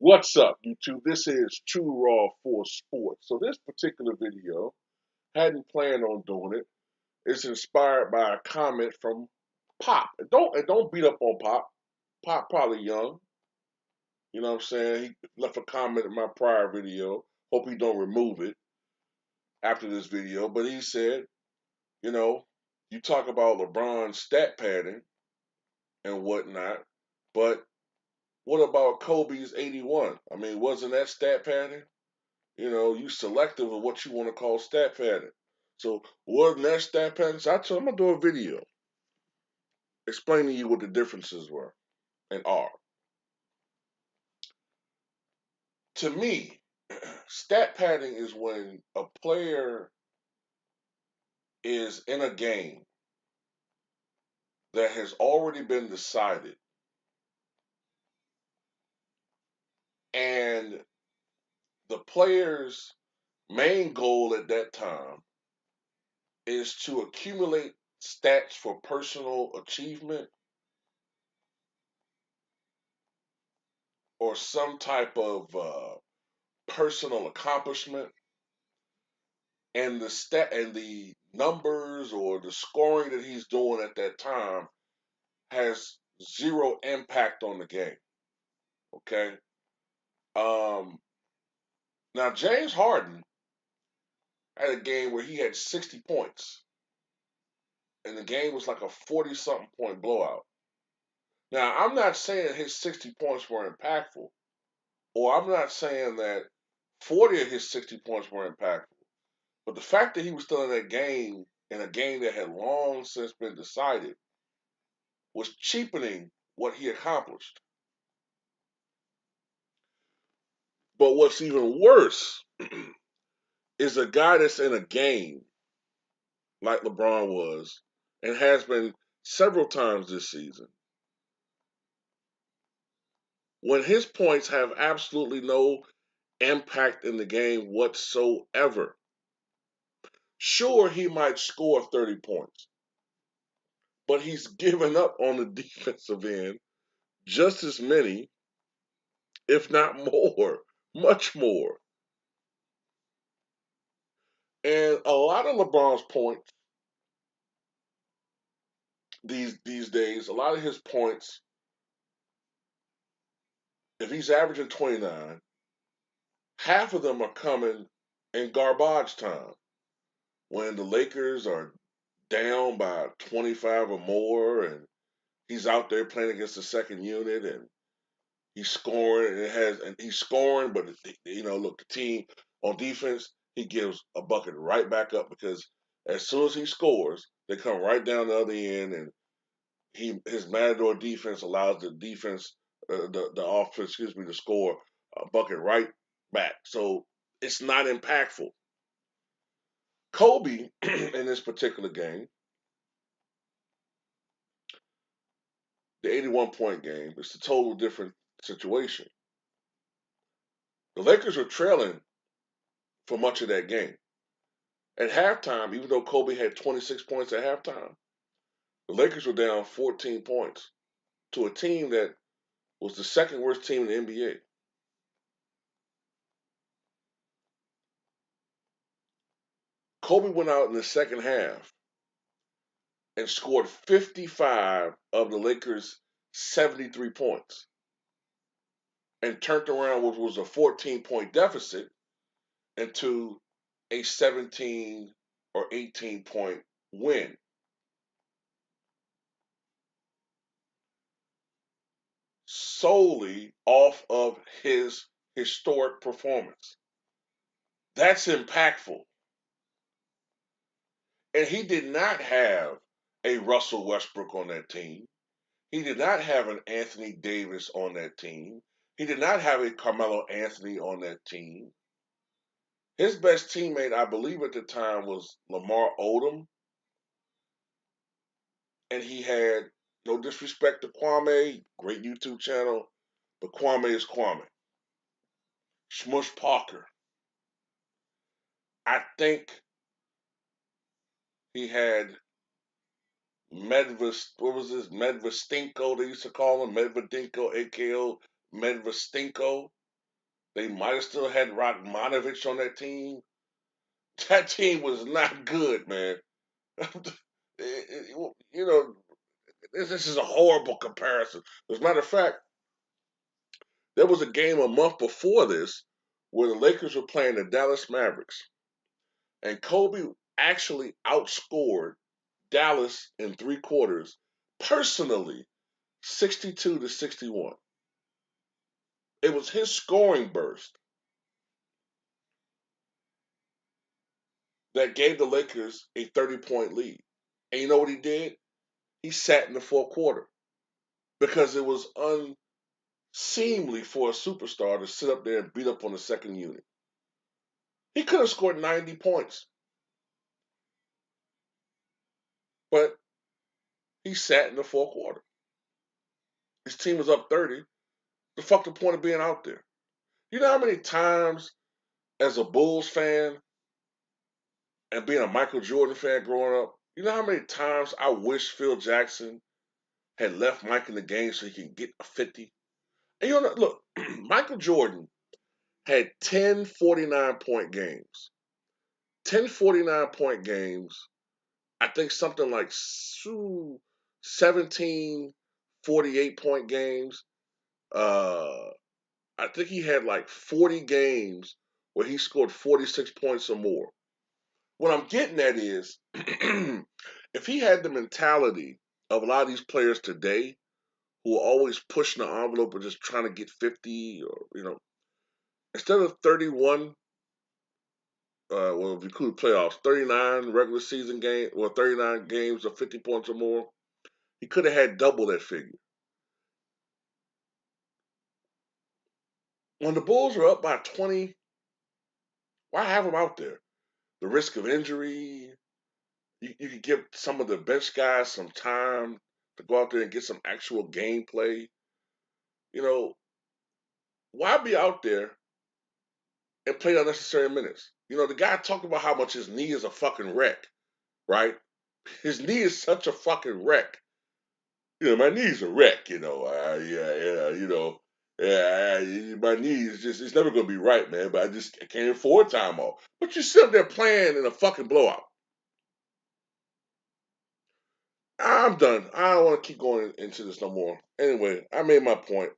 What's up, YouTube? This is True Raw for Sports. So this particular video, hadn't planned on doing it. It's inspired by a comment from Pop. And don't beat up on Pop. Pop probably young. You know what I'm saying? He left a comment in my prior video. Hope he don't remove it after this video. But he said, you know, you talk about LeBron's stat padding and whatnot, but what about Kobe's 81? I mean, wasn't that stat padding? You know, you selective of what you want to call stat padding. So wasn't that stat padding? So I'm gonna do a video explaining to you what the differences were and are. To me, stat padding is when a player is in a game that has already been decided, and the player's main goal at that time is to accumulate stats for personal achievement or some type of personal accomplishment, and the numbers or the scoring that he's doing at that time has zero impact on the game. Okay. Um, Now James Harden had a game where he had 60 points, and the game was like a 40-something point blowout. Now I'm not saying his 60 points were impactful, or I'm not saying that 40 of his 60 points were impactful. But the fact that he was still in that game, in a game that had long since been decided, was cheapening what he accomplished. But what's even worse is a guy that's in a game like LeBron was and has been several times this season, when his points have absolutely no impact in the game whatsoever. Sure, he might score 30 points, but he's given up on the defensive end just as many, if not more, much more. And a lot of LeBron's points these days, a lot of his points, if he's averaging 29, half of them are coming in garbage time when the Lakers are down by 25 or more, and he's out there playing against the second unit, and he's scoring, but look, the team on defense, he gives a bucket right back up because as soon as he scores, they come right down the other end, and his Matador defense allows the defense, the offense, to score a bucket right back. So it's not impactful. Kobe in this particular game, the 81 point game, it's a total different situation. The Lakers were trailing for much of that game. At halftime, even though Kobe had 26 points at halftime, the Lakers were down 14 points to a team that was the second worst team in the NBA. Kobe went out in the second half and scored 55 of the Lakers' 73 points and turned around what was a 14-point deficit into a 17 or 18-point win. Solely off of his historic performance. That's impactful. And he did not have a Russell Westbrook on that team. He did not have an Anthony Davis on that team. He did not have a Carmelo Anthony on that team. His best teammate, I believe at the time, was Lamar Odom. And he had, no disrespect to Kwame, great YouTube channel, but Kwame is Kwame. Smush Parker. I think he had what was this? Medvestinko, they used to call him. Medvedinko, a.k.a. Medvestinko. They might have still had Rodmanovich on that team. That team was not good, man. You know, this is a horrible comparison. As a matter of fact, there was a game a month before this where the Lakers were playing the Dallas Mavericks, and Kobe actually outscored Dallas in 3 quarters, personally, 62-61. It was his scoring burst that gave the Lakers a 30-point lead. And you know what he did? He sat in the fourth quarter because it was unseemly for a superstar to sit up there and beat up on the second unit. He could have scored 90 points, but he sat in the fourth quarter. His team was up 30. The fuck the point of being out there? You know how many times as a Bulls fan and being a Michael Jordan fan growing up, you know how many times I wish Phil Jackson had left Mike in the game so he could get a 50? And you know, look, Michael Jordan had 10 49-point games. 10 49-point games. I think something like 17 48-point games. Uh, I think he had like 40 games where he scored 46 points or more. What I'm getting at is if he had the mentality of a lot of these players today who are always pushing the envelope and just trying to get 50 or, instead of 31, well, if you include playoffs, 39 regular season game, or 39 games of 50 points or more, he could have had double that figure. When the Bulls are up by 20, why have him out there? The risk of injury, you could give some of the bench guys some time to go out there and get some actual gameplay. You know, why be out there and play unnecessary minutes? The guy talked about how much his knee is a fucking wreck, right? His knee is such a fucking wreck. My knee's a wreck, my knee is just, it's never going to be right, man, but I can't afford time off. But you sit up there playing in a fucking blowout. I'm done. I don't want to keep going into this no more. Anyway, I made my point.